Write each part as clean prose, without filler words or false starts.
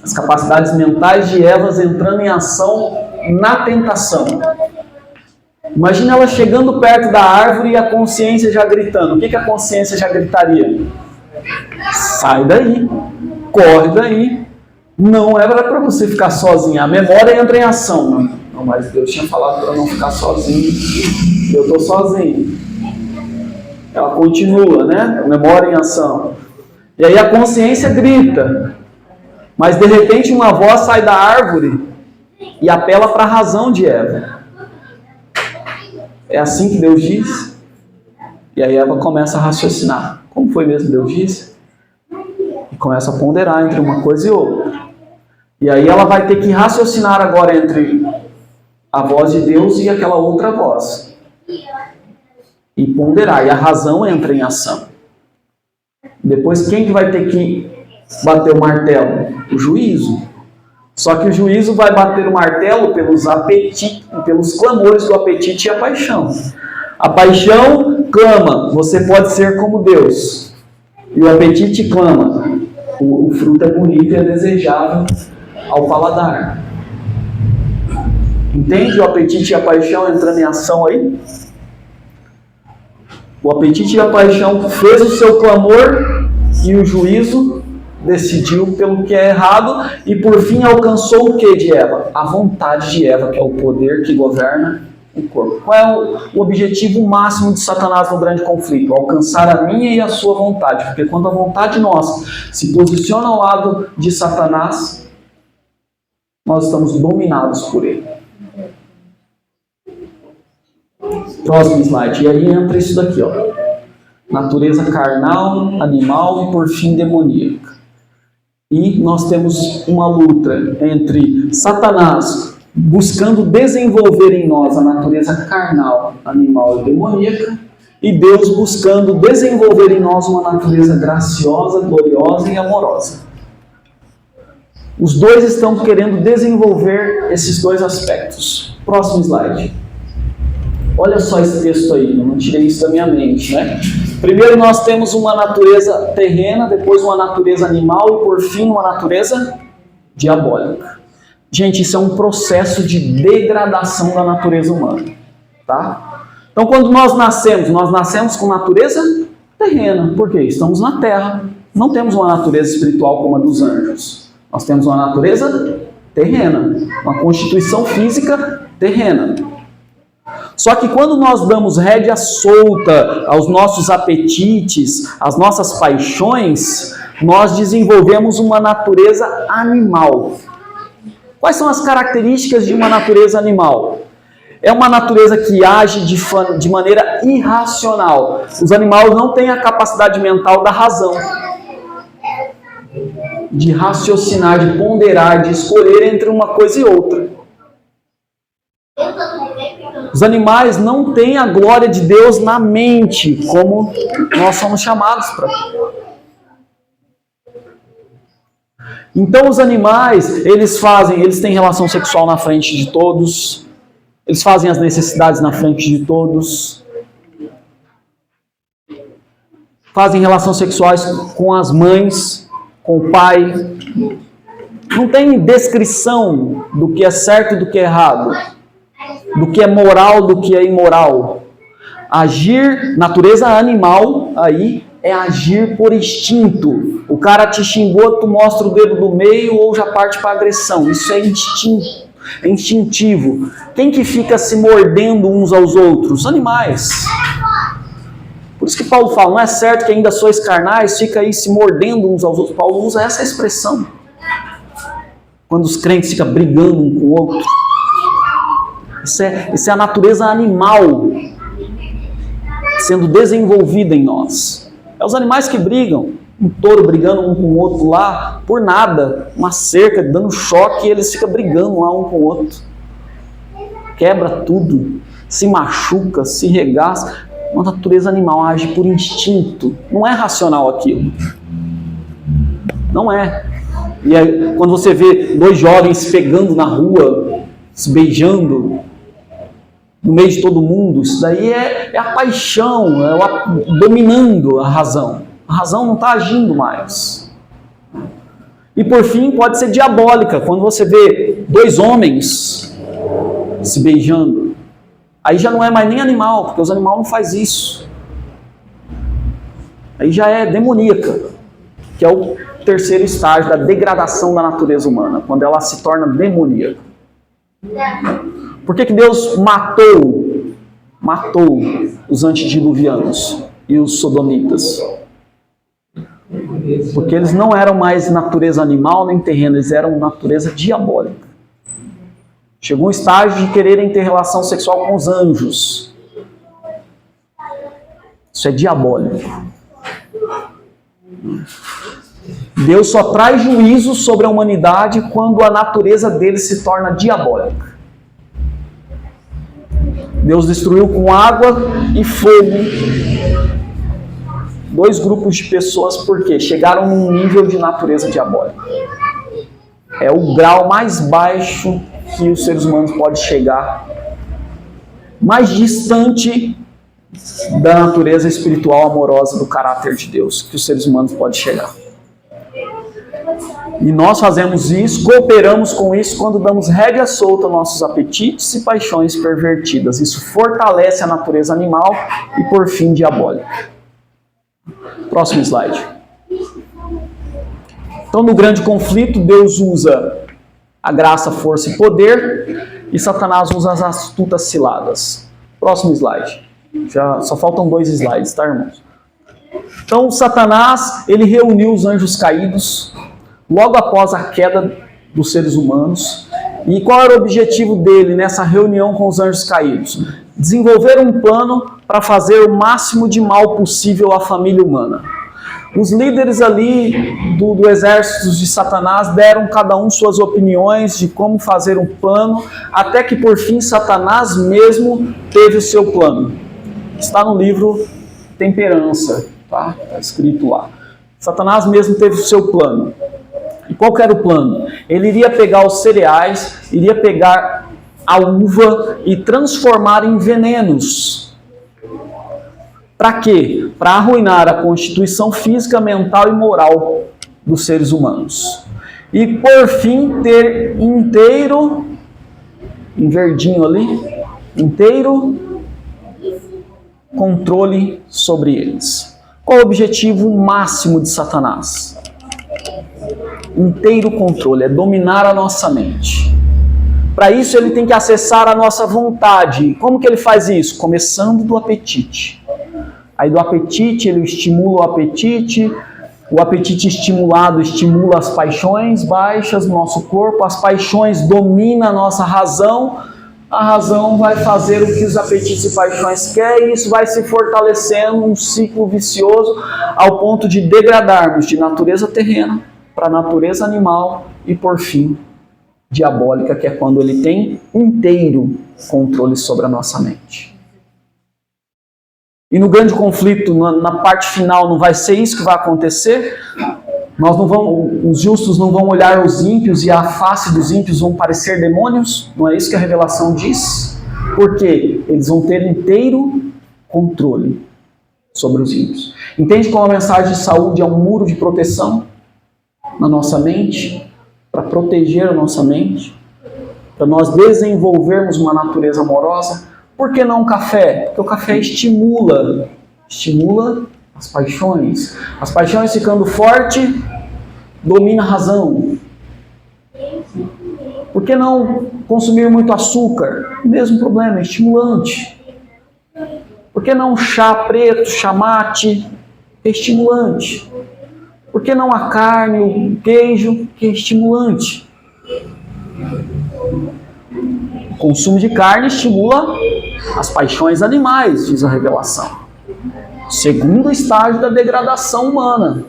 As capacidades mentais de Eva entrando em ação na tentação. Imagina ela chegando perto da árvore e a consciência já gritando. O que a consciência já gritaria? Sai daí, corre daí. Não é para você ficar sozinha. A memória entra em ação. Não, mas Deus tinha falado para não ficar sozinho. Eu estou sozinho. Ela continua, né? A memória em ação. E aí a consciência grita. Mas de repente uma voz sai da árvore e apela para a razão de Eva. É assim que Deus diz? E aí Eva começa a raciocinar. Como foi mesmo Deus disse? E começa a ponderar entre uma coisa e outra. E aí ela vai ter que raciocinar agora entre a voz de Deus e aquela outra voz. E ponderar. E a razão entra em ação. Depois quem que vai ter que bater o martelo? O juízo. Só que o juízo vai bater o martelo pelos clamores do apetite e a paixão. A paixão clama, você pode ser como Deus. E o apetite clama, o fruto é bonito e é desejável ao paladar. Entende o apetite e a paixão entrando em ação aí? O apetite e a paixão fez o seu clamor e o juízo decidiu pelo que é errado e por fim alcançou o que de Eva? A vontade de Eva, que é o poder que governa o corpo. Qual é o objetivo máximo de Satanás no grande conflito? Alcançar a minha e a sua vontade. Porque quando a vontade nossa se posiciona ao lado de Satanás, nós estamos dominados por ele. Próximo slide. E aí entra isso daqui, ó. Natureza carnal, animal e por fim demoníaca. E nós temos uma luta entre Satanás buscando desenvolver em nós a natureza carnal, animal e demoníaca, e Deus buscando desenvolver em nós uma natureza graciosa, gloriosa e amorosa. Os dois estão querendo desenvolver esses dois aspectos. Próximo slide. Olha só esse texto aí, eu não tirei isso da minha mente, né? Primeiro nós temos uma natureza terrena, depois uma natureza animal e por fim uma natureza diabólica. Gente, isso é um processo de degradação da natureza humana, tá? Então quando nós nascemos com natureza terrena. Por quê? Estamos na terra. Não temos uma natureza espiritual como a dos anjos. Nós temos uma natureza terrena, uma constituição física terrena. Só que quando nós damos rédea solta aos nossos apetites, às nossas paixões, nós desenvolvemos uma natureza animal. Quais são as características de uma natureza animal? É uma natureza que age de maneira irracional. Os animais não têm a capacidade mental da razão, de raciocinar, de ponderar, de escolher entre uma coisa e outra. Os animais não têm a glória de Deus na mente, como nós somos chamados para. Então os animais, eles têm relação sexual na frente de todos, eles fazem as necessidades na frente de todos, fazem relações sexuais com as mães, com o pai, não tem descrição do que é certo e do que é errado, do que é moral, do que é imoral. Agir, natureza animal, aí é agir por instinto. O cara te xingou, tu mostra o dedo do meio ou já parte para agressão. Isso é instinto, é instintivo. Quem que fica se mordendo uns aos outros? Os animais. Por isso que Paulo fala, não é certo que ainda sois carnais, fica aí se mordendo uns aos outros. Paulo usa essa expressão. Quando os crentes ficam brigando um com o outro. Isso é a natureza animal sendo desenvolvida em nós. É os animais que brigam. Um touro brigando um com o outro lá, por nada. Uma cerca dando choque e eles ficam brigando lá um com o outro. Quebra tudo. Se machuca, se regaça. Uma natureza animal age por instinto. Não é racional aquilo. Não é. E aí, quando você vê dois jovens se pegando na rua, se beijando, no meio de todo mundo, isso daí é a paixão, dominando a razão. A razão não está agindo mais. E por fim, pode ser diabólica, quando você vê dois homens se beijando. Aí já não é mais nem animal, porque os animais não fazem isso. Aí já é demoníaca, que é o terceiro estágio da degradação da natureza humana, quando ela se torna demoníaca. Por que Deus matou os antediluvianos e os sodomitas? Porque eles não eram mais natureza animal nem terrena, eles eram natureza diabólica. Chegou um estágio de quererem ter relação sexual com os anjos. Isso é diabólico. Deus só traz juízo sobre a humanidade quando a natureza deles se torna diabólica. Deus destruiu com água e fogo dois grupos de pessoas porque chegaram num nível de natureza diabólica. É o grau mais baixo que os seres humanos podem chegar, mais distante da natureza espiritual amorosa do caráter de Deus que os seres humanos podem chegar. E nós fazemos isso, cooperamos com isso quando damos rédea solta aos nossos apetites e paixões pervertidas. Isso fortalece a natureza animal e, por fim, diabólica. Próximo slide. Então, no grande conflito, Deus usa a graça, força e poder, e Satanás usa as astutas ciladas. Próximo slide. Já só faltam 2 slides, tá, irmãos? Então, Satanás, ele reuniu os anjos caídos logo após a queda dos seres humanos. E qual era o objetivo dele nessa reunião com os anjos caídos? Desenvolver um plano para fazer o máximo de mal possível à família humana. Os líderes ali do exército de Satanás deram cada um suas opiniões de como fazer um plano, até que por fim Satanás mesmo teve o seu plano. Está no livro Temperança, tá? Está escrito lá. Satanás mesmo teve o seu plano. E qual que era o plano? Ele iria pegar os cereais, iria pegar a uva e transformar em venenos. Para quê? Para arruinar a constituição física, mental e moral dos seres humanos. E por fim ter inteiro, em verdinho ali, inteiro controle sobre eles. Qual o objetivo máximo de Satanás? Inteiro controle, é dominar a nossa mente. Para isso ele tem que acessar a nossa vontade. Como que ele faz isso? Começando do apetite. Aí do apetite ele estimula o apetite estimulado estimula as paixões baixas no nosso corpo, as paixões dominam a nossa razão, a razão vai fazer o que os apetites e paixões querem, e isso vai se fortalecendo, um ciclo vicioso, ao ponto de degradarmos de natureza terrena para a natureza animal e, por fim, diabólica, que é quando ele tem inteiro controle sobre a nossa mente. E no grande conflito, na parte final, não vai ser isso que vai acontecer? Os justos não vão olhar os ímpios e a face dos ímpios vão parecer demônios? Não é isso que a revelação diz? Porque eles vão ter inteiro controle sobre os ímpios. Entende como a mensagem de saúde é um muro de proteção na nossa mente? Para proteger a nossa mente? Para nós desenvolvermos uma natureza amorosa? Por que não o café? Porque o café estimula as paixões. As paixões ficando forte, domina a razão. Por que não consumir muito açúcar? O mesmo problema, é estimulante. Por que não chá preto, chá mate? É estimulante. Por que não a carne, o queijo? Que é estimulante. O consumo de carne estimula as paixões animais, diz a revelação. Segundo estágio da degradação humana,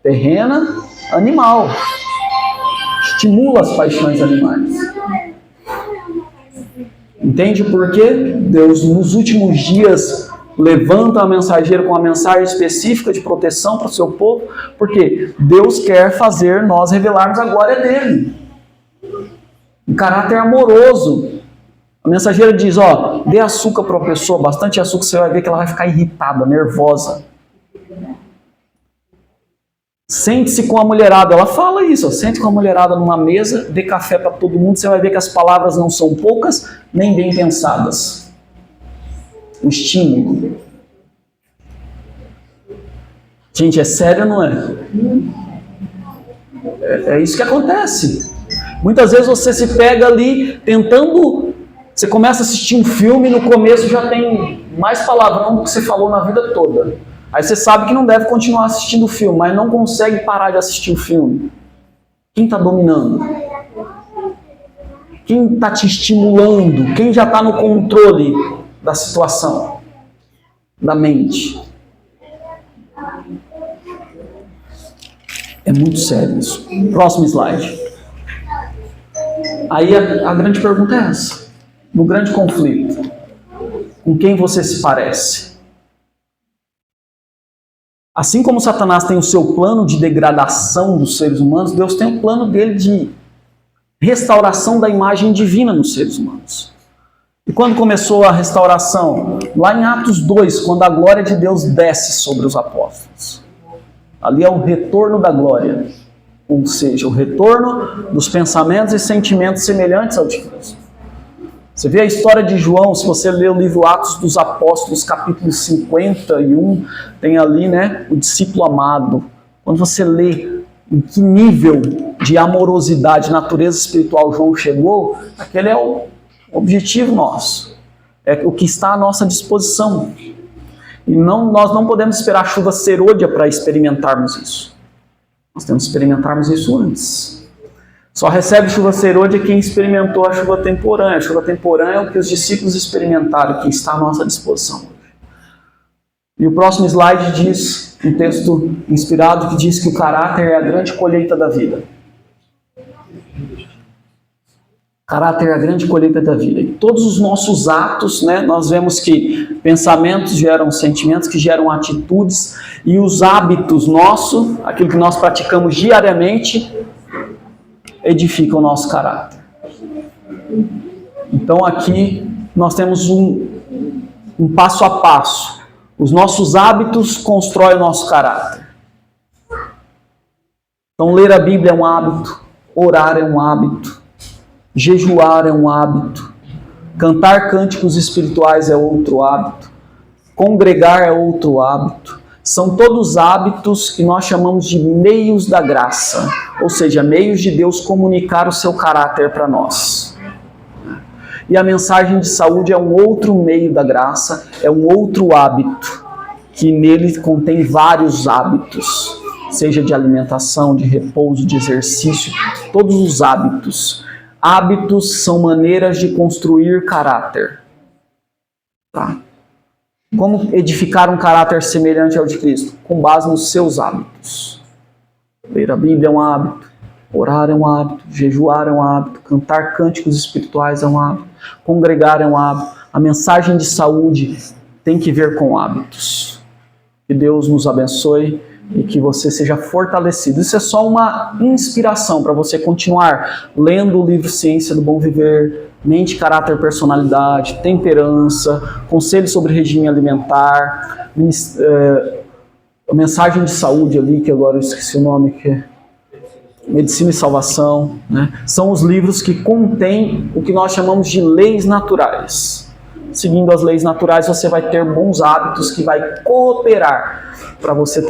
terrena, animal. Estimula as paixões animais. Entende por quê? Deus, nos últimos dias, levanta a mensageira com uma mensagem específica de proteção para o seu povo, porque Deus quer fazer nós revelarmos a glória dele. Um caráter amoroso. A mensageira diz, dê açúcar para uma pessoa, bastante açúcar, você vai ver que ela vai ficar irritada, nervosa. Sente-se com a mulherada. Ela fala isso, ó, sente com a mulherada numa mesa, dê café para todo mundo, você vai ver que as palavras não são poucas, nem bem pensadas. O estímulo. Gente, é sério ou não é? É isso que acontece. Muitas vezes você se pega ali tentando... Você começa a assistir um filme e no começo já tem mais palavrão do que você falou na vida toda. Aí você sabe que não deve continuar assistindo o filme, mas não consegue parar de assistir o filme. Quem está dominando? Quem está te estimulando? Quem já está no controle da situação? Da mente? É muito sério isso. Próximo slide. Aí a grande pergunta é essa. No grande conflito, com quem você se parece? Assim como Satanás tem o seu plano de degradação dos seres humanos, Deus tem o plano dele de restauração da imagem divina nos seres humanos. E quando começou a restauração? Lá em Atos 2, quando a glória de Deus desce sobre os apóstolos. Ali é o retorno da glória, ou seja, o retorno dos pensamentos e sentimentos semelhantes ao de Cristo. Você vê a história de João, se você ler o livro Atos dos Apóstolos, capítulo 51, tem ali, né, o discípulo amado. Quando você lê em que nível de amorosidade, natureza espiritual João chegou, aquele é o objetivo nosso. É o que está à nossa disposição. E nós não podemos esperar a chuva serôdia para experimentarmos isso. Nós temos que experimentarmos isso antes. Só recebe chuva serôdia quem experimentou a chuva temporânea. A chuva temporânea é o que os discípulos experimentaram, que está à nossa disposição. E o próximo slide diz, um texto inspirado, que diz que o caráter é a grande colheita da vida. Caráter é a grande colheita da vida. E todos os nossos atos, né, nós vemos que pensamentos geram sentimentos, que geram atitudes, e os hábitos nossos, aquilo que nós praticamos diariamente, edifica o nosso caráter. Então aqui nós temos um passo a passo. Os nossos hábitos constroem o nosso caráter. Então ler a Bíblia é um hábito, orar é um hábito, jejuar é um hábito, cantar cânticos espirituais é outro hábito, congregar é outro hábito. São todos hábitos que nós chamamos de meios da graça, ou seja, meios de Deus comunicar o seu caráter para nós. E a mensagem de saúde é um outro meio da graça, é um outro hábito, que nele contém vários hábitos, seja de alimentação, de repouso, de exercício, todos os hábitos. Hábitos são maneiras de construir caráter. Tá? Como edificar um caráter semelhante ao de Cristo? Com base nos seus hábitos. Ler a Bíblia é um hábito, orar é um hábito, jejuar é um hábito, cantar cânticos espirituais é um hábito, congregar é um hábito. A mensagem de saúde tem que ver com hábitos. Que Deus nos abençoe e que você seja fortalecido. Isso é só uma inspiração para você continuar lendo o livro Ciência do Bom Viver, Mente, Caráter, Personalidade, Temperança, Conselhos sobre Regime Alimentar, a Mensagem de Saúde ali, que agora eu esqueci o nome, que é Medicina e Salvação, né? São os livros que contêm o que nós chamamos de leis naturais. Seguindo as leis naturais, você vai ter bons hábitos que vai cooperar para você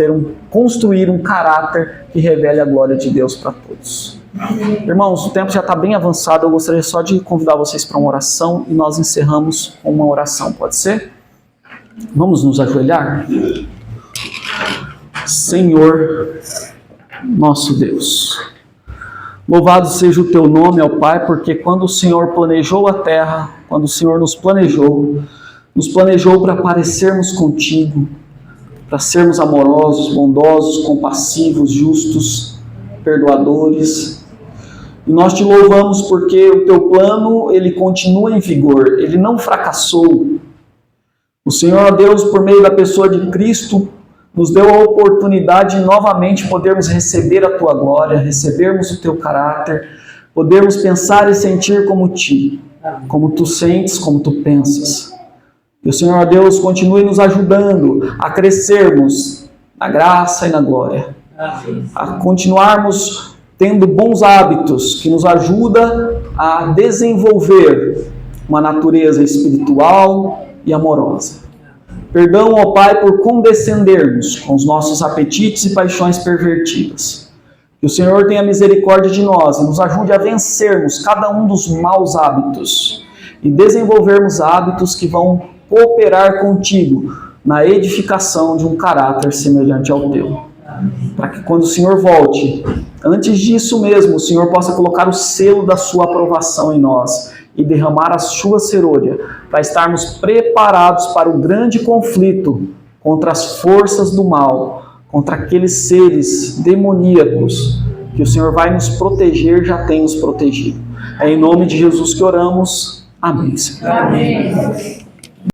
construir um caráter que revele a glória de Deus para todos. Irmãos, o tempo já está bem avançado, eu gostaria só de convidar vocês para uma oração e nós encerramos com uma oração, pode ser? Vamos nos ajoelhar? Senhor, nosso Deus, louvado seja o teu nome, ó Pai, porque quando o Senhor planejou a terra, quando o Senhor nos planejou para parecermos contigo, para sermos amorosos, bondosos, compassivos, justos, perdoadores. E nós te louvamos porque o teu plano, ele continua em vigor, ele não fracassou. O Senhor, Deus, por meio da pessoa de Cristo, nos deu a oportunidade de novamente podermos receber a tua glória, recebermos o teu caráter, podermos pensar e sentir como tu sentes, como tu pensas. E o Senhor, Deus, continue nos ajudando a crescermos na graça e na glória. A continuarmos tendo bons hábitos que nos ajudam a desenvolver uma natureza espiritual e amorosa. Perdão, ó Pai, por condescendermos com os nossos apetites e paixões pervertidas. Que o Senhor tenha misericórdia de nós e nos ajude a vencermos cada um dos maus hábitos e desenvolvermos hábitos que vão cooperar contigo na edificação de um caráter semelhante ao teu. Para que quando o Senhor volte, antes disso mesmo, o Senhor possa colocar o selo da sua aprovação em nós e derramar a sua serôdia, para estarmos preparados para o grande conflito contra as forças do mal, contra aqueles seres demoníacos que o Senhor vai nos proteger, já tem nos protegido. É em nome de Jesus que oramos. Amém, Senhor. Amém.